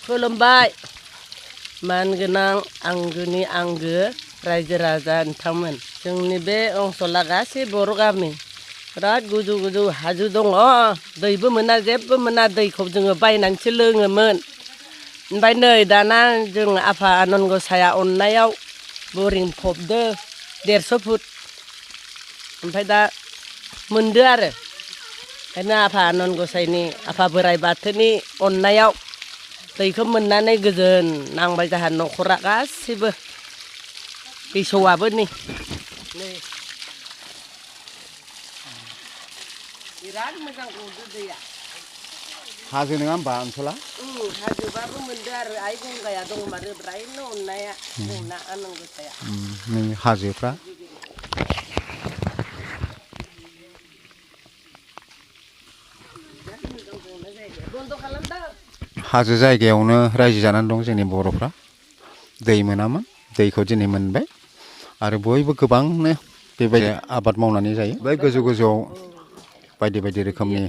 खुलुमबाय मानगोनां आंगोनि आंगो रायजो राजा नोंथांमोन जोंनि बे ओनसोला गासै बर' गामि बिराद गोजौ गोजौ हाजो दङ दैबो मोना जेबो मोना दैखौ जोङो बायनानैसो लोङोमोन ओमफ्राय नै दाना जों आफा आनान गसाया अननायाव बरिं फबदो 150 फुट ओमफ्राय दा मोनदो आरो ओंखायनो आफा आनान गसाइनि आफा बोराइ बाथौनि अननायाव दैखौ मोननानै गोजोन नांबाय जाहा न'खरा गासिबो दैसौआबो नै बिराद मोजां गदो दैया हाजो नङा होमबा ओनसोला हाजोबाबो मोनदो आरो आइ गंगाया दंमारो ब्रायनो अननाया जोंना आनान गसाया नै हाजोफ्रा बन्द खालामदो हाजो जायगायावनो रायजो जानानै दं जोंनि बर'फ्रा दै मोनामोन दैखौ दिनै मोनबाय आरो बयबो गोबांनो बेबायदि आबाद मावनानै जायो बै गोजौ गोजौआव बायदि बायदि रोखोमनि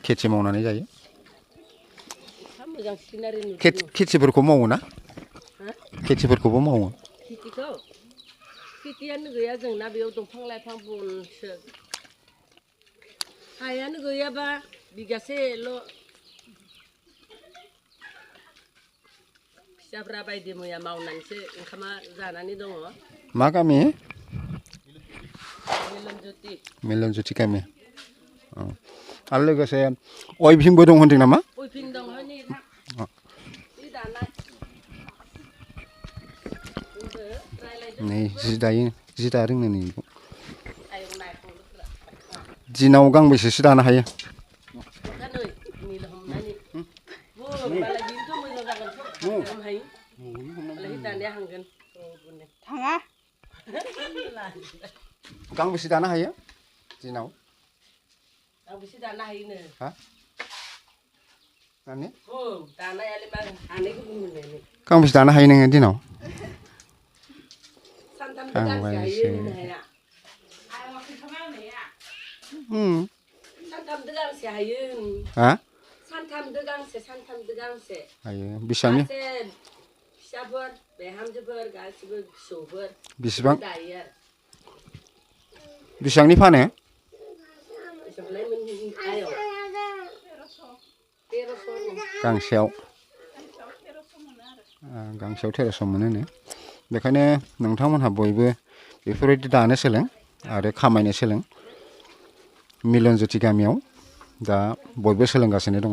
खेथि मावनानै जायो खेथिफोरखौ मावो ना खेथिफोरखौबो मावो खेथियानो गैया जोंना बेयाव दंफां लाइफां बनसो हायानो गैयाबा बिगासेल' फिसाफ्रा बायदि मैया मावनानैसो ओंखामा जानानै दङ मा गामि लनजत गामि आरो लोगोसे अयभिंबो दं होनदों नामा अयभिं दङ नै जि दायो जि दादों नै दिनाव गांबेसेसो दानो हायो थाङा गांबेसे दानो हायो दिनाव गांबेसे दानो हायोनो हा दानि दानायालाय मा हानायखौ बुंनो गांबेसे दानो हायो नोङो दिनाव सानथामदो गांसे हायो होननो हाया सानथामदो गांसे हायो हा सानथामदो गांसे हायो बेसेबांनि फिसाफोर बिहामजोफोर गासिबो फिसौफोर बेसेबां दायो आरो बेसेबांनि फानो गांसेयाव 1300 मोनो बेखायनो नोंथांमोनहा बयबो बेफोरबायदि दानो सोलों आरो खामायनो सोलों मिलनज्योति गामियाव दा बयबो सोलोंगासिनो दङ